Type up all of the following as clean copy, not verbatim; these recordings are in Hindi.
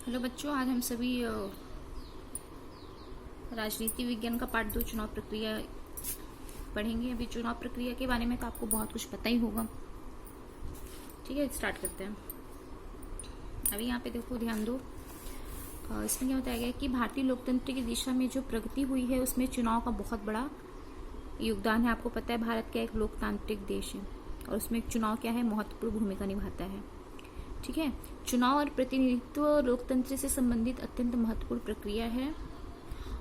हेलो बच्चों, आज हम सभी राजनीति विज्ञान का पार्ट 2 चुनाव प्रक्रिया पढ़ेंगे। अभी चुनाव प्रक्रिया के बारे में तो आपको बहुत कुछ पता ही होगा। ठीक है, स्टार्ट करते हैं। अभी यहाँ पे देखो, ध्यान दो। इसमें क्या बताया गया कि भारतीय लोकतंत्र की दिशा में जो प्रगति हुई है उसमें चुनाव का बहुत बड़ा योगदान है। आपको पता है भारत का एक लोकतांत्रिक देश है और उसमें चुनाव क्या है, महत्वपूर्ण भूमिका निभाता है। ठीक है, चुनाव और प्रतिनिधित्व लोकतंत्र से संबंधित अत्यंत महत्वपूर्ण प्रक्रिया है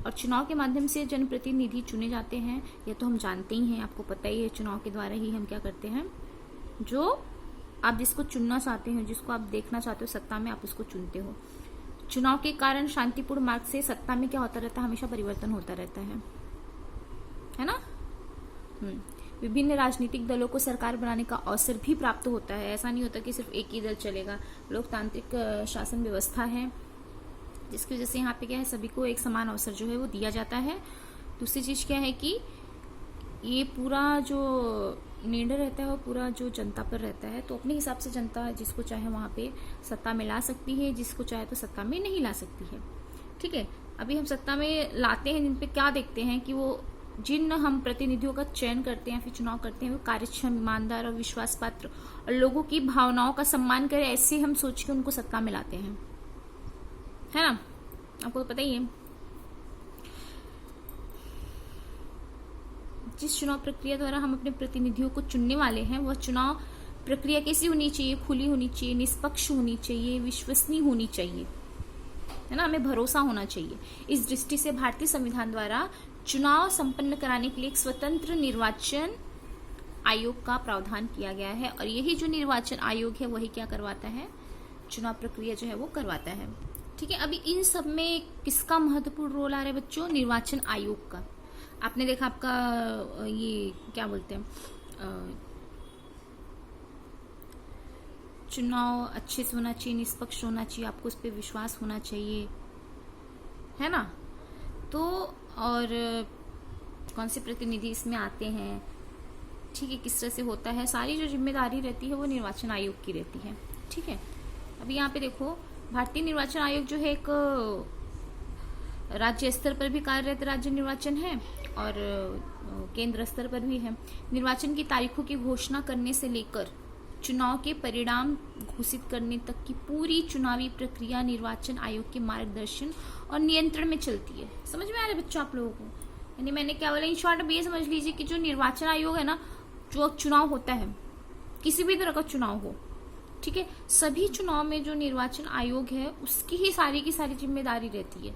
और चुनाव के माध्यम से जनप्रतिनिधि चुने जाते हैं। यह तो हम जानते ही हैं, आपको पता ही है। चुनाव के द्वारा ही हम क्या करते हैं, जो आप जिसको चुनना चाहते हो, जिसको आप देखना चाहते हो सत्ता में, आप उसको चुनते हो। चुनाव के कारण शांतिपूर्ण मार्ग से सत्ता में क्या होता रहता है, हमेशा परिवर्तन होता रहता है ना। विभिन्न राजनीतिक दलों को सरकार बनाने का अवसर भी प्राप्त होता है। ऐसा नहीं होता कि सिर्फ एक ही दल चलेगा। लोकतांत्रिक शासन व्यवस्था है जिसकी वजह से यहाँ पे क्या है, सभी को एक समान अवसर जो है वो दिया जाता है। दूसरी चीज क्या है कि ये पूरा जो निर्णय रहता है वो पूरा जो जनता पर रहता है, तो अपने हिसाब से जनता जिसको चाहे वहां पे सत्ता में ला सकती है, जिसको चाहे तो सत्ता में नहीं ला सकती है। ठीक है, अभी हम सत्ता में लाते हैं जिन पे क्या देखते हैं कि वो जिन हम प्रतिनिधियों का चयन करते हैं, फिर चुनाव करते हैं, वो कार्यक्षम, ईमानदार और विश्वास पात्र और लोगों की भावनाओं का सम्मान करे, ऐसे हम सोच के उनको सत्ता में लाते हैं, है ना। आपको तो पता ही है। जिस चुनाव प्रक्रिया द्वारा हम अपने प्रतिनिधियों को चुनने वाले हैं, वह चुनाव प्रक्रिया कैसी होनी चाहिए, खुली होनी चाहिए, निष्पक्ष होनी चाहिए, विश्वसनीय होनी चाहिए, है ना। हमें भरोसा होना चाहिए। इस दृष्टि से भारतीय संविधान द्वारा चुनाव संपन्न कराने के लिए एक स्वतंत्र निर्वाचन आयोग का प्रावधान किया गया है और यही जो निर्वाचन आयोग है वही क्या करवाता है, चुनाव प्रक्रिया जो है वो करवाता है। ठीक है, अभी इन सब में किसका महत्वपूर्ण रोल आ रहा है बच्चों, निर्वाचन आयोग का। आपने देखा आपका ये क्या बोलते हैं, चुनाव अच्छे से होना चाहिए, निष्पक्ष होना चाहिए, आपको उस पर विश्वास होना चाहिए, है ना। तो और कौन से प्रतिनिधि इसमें आते हैं, ठीक है, किस तरह से होता है, सारी जो जिम्मेदारी रहती है वो निर्वाचन आयोग की रहती है। ठीक है, अभी यहाँ पे देखो, भारतीय निर्वाचन आयोग जो है एक राज्य स्तर पर भी कार्यरत राज्य निर्वाचन है और केंद्र स्तर पर भी है। निर्वाचन की तारीखों की घोषणा करने से लेकर चुनाव के परिणाम घोषित करने तक की पूरी चुनावी प्रक्रिया निर्वाचन आयोग के मार्गदर्शन और नियंत्रण में चलती है। समझ में आ रहा है बच्चों आप लोगों को? यानी मैंने क्या बोला, इन शॉर्ट में ये समझ लीजिए कि जो निर्वाचन आयोग है ना, जो चुनाव होता है, किसी भी तरह का चुनाव हो, ठीक है, सभी चुनाव में जो निर्वाचन आयोग है उसकी ही सारी की सारी जिम्मेदारी रहती है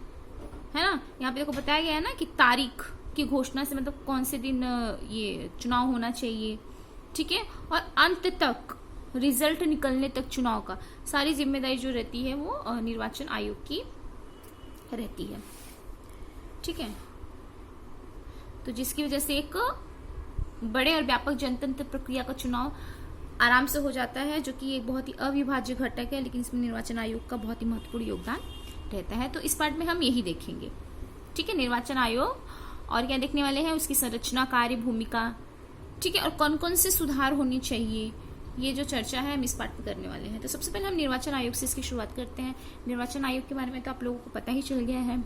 ना। यहाँ पे देखो बताया गया है ना कि तारीख की घोषणा से मतलब कौन से दिन ये चुनाव होना चाहिए, ठीक है, और अंत तक रिजल्ट निकलने तक चुनाव का सारी जिम्मेदारी जो रहती है वो निर्वाचन आयोग की रहती है। ठीक है, तो जिसकी वजह से एक बड़े और व्यापक जनतंत्र प्रक्रिया का चुनाव आराम से हो जाता है, जो कि एक बहुत ही अविभाज्य घटक है, लेकिन इसमें निर्वाचन आयोग का बहुत ही महत्वपूर्ण योगदान रहता है। तो इस पार्ट में हम यही देखेंगे। ठीक है, निर्वाचन आयोग और क्या देखने वाले हैं, उसकी संरचना, कार्य, भूमिका, ठीक है, और कौन कौन से सुधार होनी चाहिए, ये जो चर्चा है हम इस पार्ट में करने वाले हैं। तो सबसे पहले हम निर्वाचन आयोग से इसकी शुरुआत करते हैं। निर्वाचन आयोग के बारे में तो आप लोगों को पता ही चल गया है।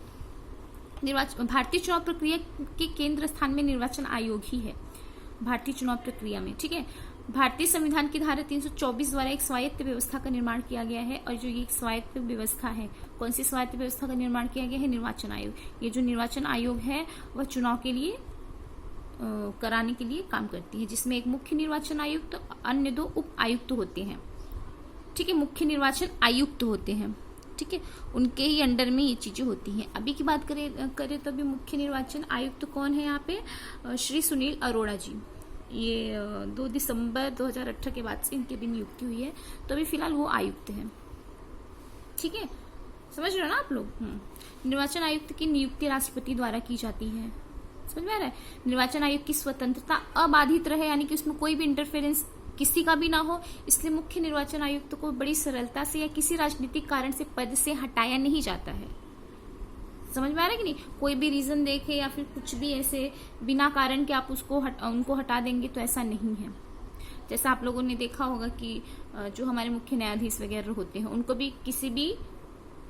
भारतीय चुनाव प्रक्रिया के केंद्र स्थान में निर्वाचन आयोग ही है भारतीय चुनाव प्रक्रिया में। ठीक है, भारतीय संविधान की धारा 324 द्वारा एक स्वायत्त व्यवस्था का निर्माण किया गया है और जो ये स्वायत्त व्यवस्था है, कौन सी स्वायत्त व्यवस्था का निर्माण किया गया है, निर्वाचन आयोग। ये जो निर्वाचन आयोग है वह चुनाव के लिए कराने के लिए काम करती है, जिसमें एक मुख्य निर्वाचन आयुक्त तो अन्य 2 उप आयुक्त होते हैं। ठीक है, मुख्य निर्वाचन आयुक्त होते हैं, ठीक है, उनके ही अंडर में ये चीजें होती हैं। अभी की बात करें तो अभी मुख्य निर्वाचन आयुक्त कौन है यहाँ पे, श्री सुनील अरोड़ा जी। ये 2 दिसंबर 2018 के बाद से इनकी भी नियुक्ति हुई है, तो अभी फिलहाल वो आयुक्त हैं। ठीक है, समझ रहे हो ना आप लोग। निर्वाचन आयुक्त की नियुक्ति राष्ट्रपति द्वारा की जाती है। समझ में आ रहा है। निर्वाचन आयोग की स्वतंत्रता अबाधित रहे, यानी कि उसमें कोई भी इंटरफेरेंस किसी का भी ना हो, इसलिए मुख्य निर्वाचन आयुक्त को बड़ी सरलता से या किसी राजनीतिक कारण से पद से हटाया नहीं जाता है। समझ में आ रहा है कि नहीं, कोई भी रीजन देखे या फिर कुछ भी ऐसे बिना कारण के आप उनको हटा देंगे, तो ऐसा नहीं है। जैसा आप लोगों ने देखा होगा कि जो हमारे मुख्य न्यायाधीश वगैरह होते हैं उनको भी किसी भी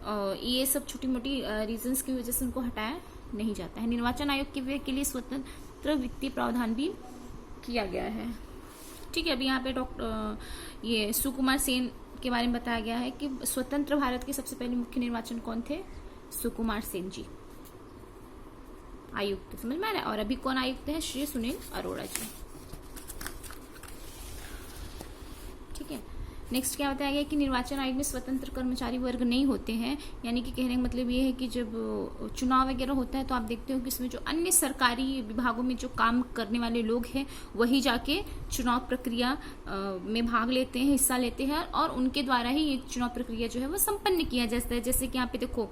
ये सब छोटी मोटी रीजंस की वजह से उनको हटाया नहीं जाता है। निर्वाचन आयोग के व्यय के लिए स्वतंत्र वित्तीय प्रावधान भी किया गया है। ठीक है, अभी यहाँ पे ये सुकुमार सेन के बारे में बताया गया है कि स्वतंत्र भारत के सबसे पहले मुख्य निर्वाचन कौन थे? सुकुमार सेन जी आयुक्त, समझ में आ रहा है। और अभी कौन आयुक्त है? श्री सुनील अरोड़ा जी। ठीक है, नेक्स्ट क्या बताया गया कि निर्वाचन आयोग में स्वतंत्र कर्मचारी वर्ग नहीं होते हैं, यानी कि कहने का मतलब ये है कि जब चुनाव वगैरह होता है तो आप देखते हो कि इसमें जो अन्य सरकारी विभागों में जो काम करने वाले लोग हैं वही जाके चुनाव प्रक्रिया में भाग लेते हैं, हिस्सा लेते हैं, और उनके द्वारा ही ये चुनाव प्रक्रिया जो है वो संपन्न किया जाता है। जैसे कि यहाँ पे देखो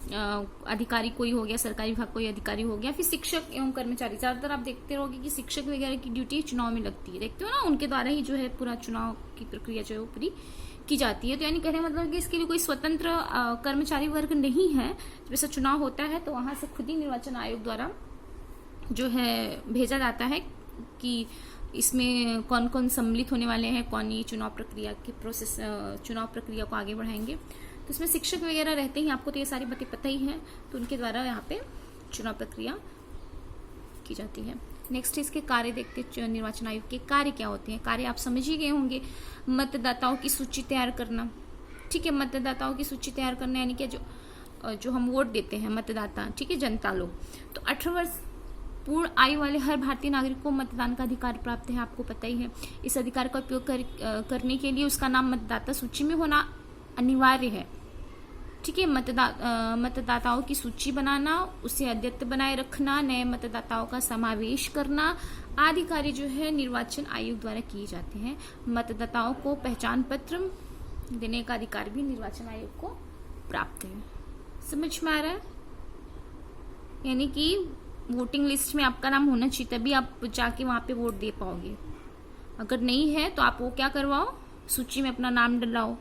अधिकारी कोई हो गया, सरकारी विभाग कोई अधिकारी हो गया, फिर शिक्षक एवं कर्मचारी, ज्यादातर आप देखते रहोगे कि शिक्षक वगैरह की ड्यूटी चुनाव में लगती है, देखते हो ना, उनके द्वारा ही जो है पूरा चुनाव की प्रक्रिया जो है वो पूरी की जाती है। तो यानी कहने मतलब कि इसके लिए कोई स्वतंत्र कर्मचारी वर्ग नहीं है। जैसे चुनाव होता है तो वहां से खुद ही निर्वाचन आयोग द्वारा जो है भेजा जाता है कि इसमें कौन कौन सम्मिलित होने वाले हैं, कौन ये चुनाव प्रक्रिया के चुनाव प्रक्रिया को आगे बढ़ाएंगे। तो इसमें शिक्षक वगैरह रहते हैं, आपको तो ये सारी बातें पता ही है, तो उनके द्वारा यहाँ पे चुनाव प्रक्रिया की जाती है। नेक्स्ट इसके कार्य देखते हैं, निर्वाचन आयोग के कार्य क्या होते हैं। कार्य आप समझ ही गए होंगे, मतदाताओं की सूची तैयार करना। ठीक है, मतदाताओं की सूची तैयार करना यानी कि जो हम वोट देते हैं मतदाता, ठीक है, जनता लोग, तो 18 वर्ष पूर्ण आयु वाले हर भारतीय नागरिक को मतदान का अधिकार प्राप्त है, आपको पता ही है। इस अधिकार का उपयोग करने के लिए उसका नाम मतदाता सूची में होना अनिवार्य है। ठीक है, मतदाताओं की सूची बनाना, उसे अद्यतन बनाए रखना, नए मतदाताओं का समावेश करना आदि कार्य जो है निर्वाचन आयोग द्वारा किए जाते हैं। मतदाताओं को पहचान पत्र देने का अधिकार भी निर्वाचन आयोग को प्राप्त है। समझ में आ रहा है? यानी कि वोटिंग लिस्ट में आपका नाम होना चाहिए, तभी आप जाके वहां पे वोट दे पाओगे। अगर नहीं है तो आप वो क्या करवाओ, सूची में अपना नाम डलाओ।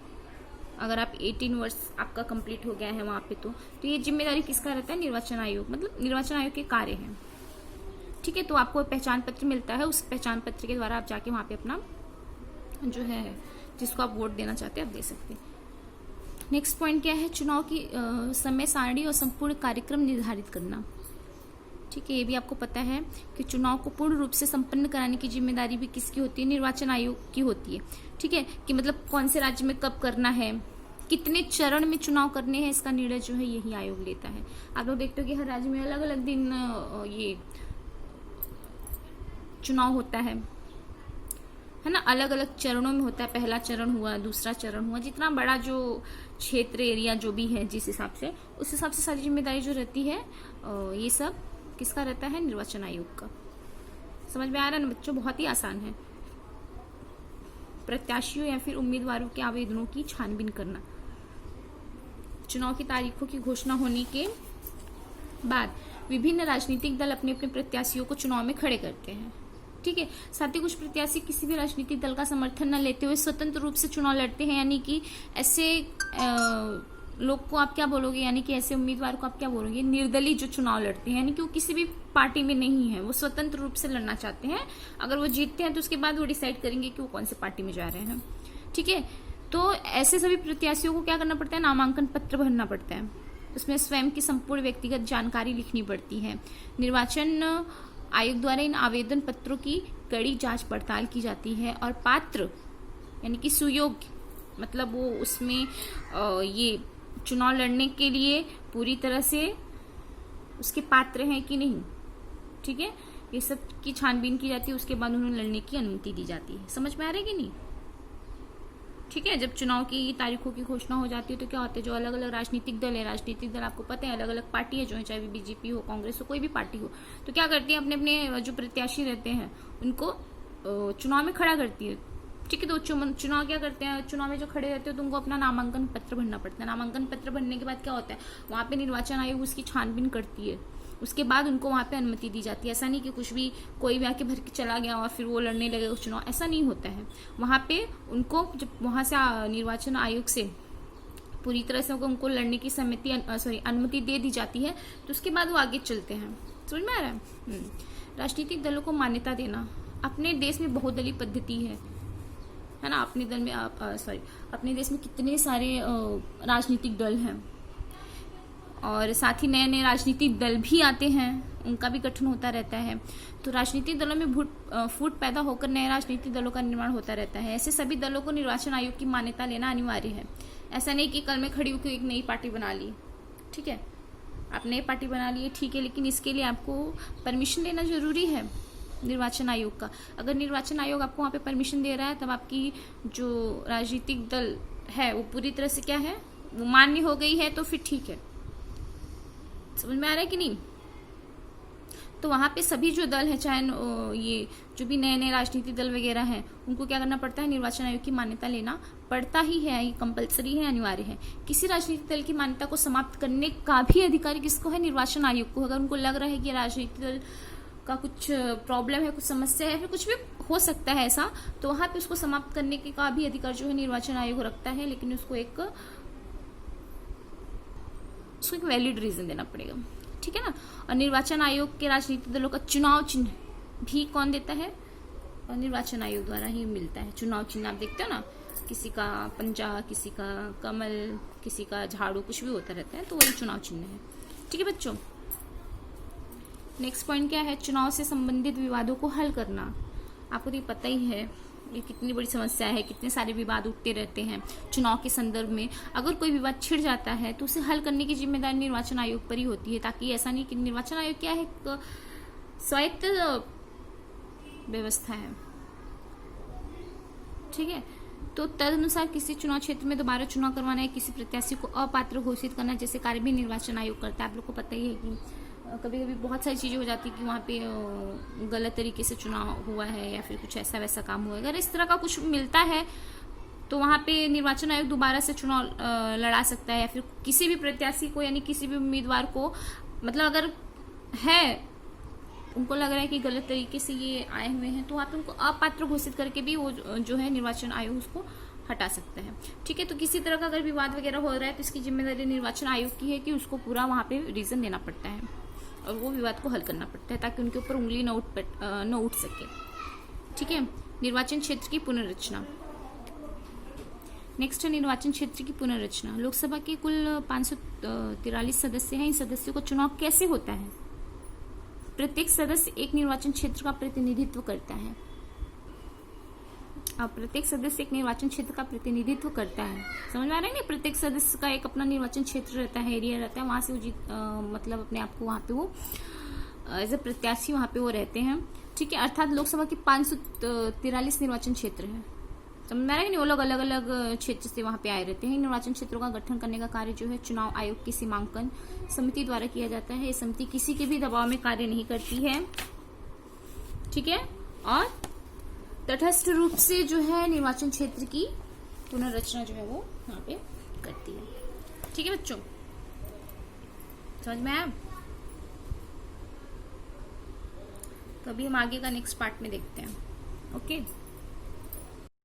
अगर आप 18 वर्ष आपका कंप्लीट हो गया है वहां पे तो ये जिम्मेदारी किसका रहता है? निर्वाचन आयोग, मतलब निर्वाचन आयोग के कार्य हैं। ठीक है, तो आपको पहचान पत्र मिलता है, उस पहचान पत्र के द्वारा आप जाके वहां पे अपना जो है जिसको आप वोट देना चाहते हैं आप दे सकते हैं। नेक्स्ट पॉइंट क्या है? चुनाव की समय सारणी और संपूर्ण कार्यक्रम निर्धारित करना। ठीक है, ये भी आपको पता है कि चुनाव को पूर्ण रूप से संपन्न कराने की जिम्मेदारी भी किसकी होती है? निर्वाचन आयोग की होती है। ठीक है, कि मतलब कौन से राज्य में कब करना है, कितने चरण में चुनाव करने हैं, इसका निर्णय जो है यही आयोग लेता है। आप लोग देखते हो कि हर राज्य में अलग अलग दिन ये चुनाव होता है ना, अलग अलग चरणों में होता है। पहला चरण हुआ, दूसरा चरण हुआ, जितना बड़ा जो क्षेत्र एरिया जो भी है जिस हिसाब से, उस हिसाब से सारी जिम्मेदारी जो रहती है ये सब किसका रहता है? निर्वाचन आयोग का। समझ में आ रहा है ना बच्चों? बहुत ही आसान है। प्रत्याशियों या फिर उम्मीदवारों के आवेदनों की छानबीन करना। चुनाव की तारीखों की घोषणा होने के बाद विभिन्न राजनीतिक दल अपने अपने प्रत्याशियों को चुनाव में खड़े करते हैं। ठीक है, साथ ही कुछ प्रत्याशी किसी भी राजनीतिक दल का समर्थन न लेते हुए स्वतंत्र रूप से चुनाव लड़ते हैं, यानी कि ऐसे लोग को आप क्या बोलोगे, यानी कि ऐसे उम्मीदवार को आप क्या बोलोगे? निर्दलीय जो चुनाव लड़ते हैं, यानी कि वो किसी भी पार्टी में नहीं है, वो स्वतंत्र रूप से लड़ना चाहते हैं। अगर वो जीतते हैं तो उसके बाद वो डिसाइड करेंगे कि वो कौन से पार्टी में जा रहे हैं। ठीक है, तो ऐसे सभी प्रत्याशियों को क्या करना पड़ता है? नामांकन पत्र भरना पड़ता है। उसमें स्वयं की संपूर्ण व्यक्तिगत जानकारी लिखनी पड़ती है। निर्वाचन आयोग द्वारा इन आवेदन पत्रों की कड़ी जांच पड़ताल की जाती है और पात्र यानी कि सुयोग्य, मतलब वो उसमें ये चुनाव लड़ने के लिए पूरी तरह से उसके पात्र हैं कि नहीं। ठीक है, ये सब की छानबीन की जाती है, उसके बाद उन्हें लड़ने की अनुमति दी जाती है। समझ में आ रहा है कि नहीं? ठीक है, जब चुनाव की तारीखों की घोषणा हो जाती है तो क्या होता है, जो अलग अलग राजनीतिक दल है, राजनीतिक दल आपको पता है अलग अलग पार्टी है जो है, चाहे भी बीजेपी हो, कांग्रेस हो, कोई भी पार्टी हो, तो क्या करती है अपने अपने जो प्रत्याशी रहते हैं उनको चुनाव में खड़ा करती है। ठीक है, तो चुनाव क्या करते हैं, चुनाव में जो खड़े रहते हैं तो उनको अपना नामांकन पत्र भरना पड़ता है। नामांकन पत्र भरने के बाद क्या होता है, वहां पे निर्वाचन आयोग उसकी छानबीन करती है, उसके बाद उनको वहां पे अनुमति दी जाती है। ऐसा नहीं कि कुछ भी कोई भी आके भर के चला गया और फिर वो लड़ने लगेगा चुनाव, ऐसा नहीं होता है। वहां पे उनको जब वहां से निर्वाचन आयोग से पूरी तरह से उनको लड़ने की अनुमति दे दी जाती है, तो उसके बाद वो आगे चलते हैं। समझ में आ रहा है? राजनीतिक दलों को मान्यता देना। अपने देश में बहुदलीय पद्धति है ना, अपने देश में कितने सारे राजनीतिक दल हैं, और साथ ही नए नए राजनीतिक दल भी आते हैं, उनका भी गठन होता रहता है। तो राजनीतिक दलों में फूट पैदा होकर नए राजनीतिक दलों का निर्माण होता रहता है। ऐसे सभी दलों को निर्वाचन आयोग की मान्यता लेना अनिवार्य है। ऐसा नहीं कि कल मैं खड़ी होकर एक नई पार्टी बना ली, ठीक है, आप नई पार्टी बना लिए, ठीक है, लेकिन इसके लिए आपको परमिशन लेना जरूरी है निर्वाचन आयोग का। अगर निर्वाचन आयोग आपको वहाँ पे परमिशन दे रहा है तब आपकी जो राजनीतिक दल है वो पूरी तरह से क्या है, वो मान्य हो गई है, तो फिर ठीक है। समझ में आ रहा है कि नहीं? तो वहां पे सभी जो दल है, चाहे ये जो भी नए नए राजनीतिक दल वगैरह हैं, उनको क्या करना पड़ता है, निर्वाचन आयोग की मान्यता लेना पड़ता ही है। ये कंपलसरी है, अनिवार्य है। किसी राजनीतिक दल की मान्यता को समाप्त करने का भी अधिकार किसको है, निर्वाचन आयोग को। अगर उनको लग रहा है कि राजनीतिक दल का कुछ प्रॉब्लम है, कुछ समस्या है, फिर कुछ भी हो सकता है ऐसा, तो वहां पे उसको समाप्त करने के का भी अधिकार जो है निर्वाचन आयोग रखता है, लेकिन उसको एक वैलिड रीजन देना पड़ेगा, ठीक है ना। और निर्वाचन आयोग के राजनीतिक दलों का चुनाव चिन्ह भी कौन देता है, और निर्वाचन आयोग द्वारा ही मिलता है। चुनाव चिन्ह आप देखते हो ना, किसी का पंजा, किसी का कमल, किसी का झाड़ू, कुछ भी होता रहता है, तो वही चुनाव चिन्ह है, ठीक है बच्चों। नेक्स्ट पॉइंट क्या है, चुनाव से संबंधित विवादों को हल करना। आपको तो ये पता ही है ये कितनी बड़ी समस्या है, कितने सारे विवाद उठते रहते हैं चुनाव के संदर्भ में। अगर कोई विवाद छिड़ जाता है तो उसे हल करने की जिम्मेदारी निर्वाचन आयोग पर ही होती है, ताकि ऐसा नहीं कि निर्वाचन आयोग क्या है, एक स्वायत्त व्यवस्था है, ठीक है। तो तदनुसार किसी चुनाव क्षेत्र में दोबारा चुनाव करवाना है, किसी प्रत्याशी को अपात्र घोषित करना, जैसे कार्य भी निर्वाचन आयोग करता है। आप लोग को पता ही है कि कभी कभी बहुत सारी चीजें हो जाती है कि वहाँ पे गलत तरीके से चुनाव हुआ है या फिर कुछ ऐसा वैसा काम हुआ है। अगर इस तरह का कुछ मिलता है तो वहाँ पे निर्वाचन आयोग दोबारा से चुनाव लड़ा सकता है, या फिर किसी भी प्रत्याशी को, यानी किसी भी उम्मीदवार को, मतलब अगर है उनको लग रहा है कि गलत तरीके से ये आए हुए हैं, तो वहाँ पे उनको अपात्र घोषित करके भी वो जो है निर्वाचन आयोग उसको हटा सकता है, ठीक है। तो किसी तरह का अगर विवाद वगैरह हो रहा है तो इसकी जिम्मेदारी निर्वाचन आयोग की है कि उसको पूरा वहाँ पे रीजन देना पड़ता है और वो विवाद को हल करना पड़ता है, ताकि उनके ऊपर उंगली न उठ सके, ठीक है। निर्वाचन क्षेत्र की पुनर्रचना। नेक्स्ट है निर्वाचन क्षेत्र की पुनर्रचना। लोकसभा के कुल 543 सदस्य हैं। इन सदस्यों का चुनाव कैसे होता है? प्रत्येक सदस्य एक निर्वाचन क्षेत्र का प्रतिनिधित्व करता है। अब प्रत्येक सदस्य एक निर्वाचन क्षेत्र का प्रतिनिधित्व करता है, समझ में आ रहा है ना। प्रत्येक सदस्य का एक अपना निर्वाचन क्षेत्र रहता है, एरिया रहता है, वहां से वो मतलब अपने आप को वहां पे वो एज ए प्रत्याशी वहां पे वो रहते हैं, ठीक है। अर्थात लोकसभा के 543 निर्वाचन क्षेत्र है, समझ में आ रहा है नहीं। वो लोग अलग अलग क्षेत्र से वहां पे आए रहते हैं। निर्वाचन क्षेत्रों का गठन करने का कार्य जो है चुनाव आयोग की सीमांकन समिति द्वारा किया जाता है। ये समिति किसी के भी दबाव में कार्य नहीं करती है, ठीक है, और तटस्थ रूप से जो है निर्वाचन क्षेत्र की पुनर्रचना जो है वो यहाँ पे करती है, ठीक है बच्चों, समझ में आया। तो अभी हम आगे का नेक्स्ट पार्ट में देखते हैं, ओके।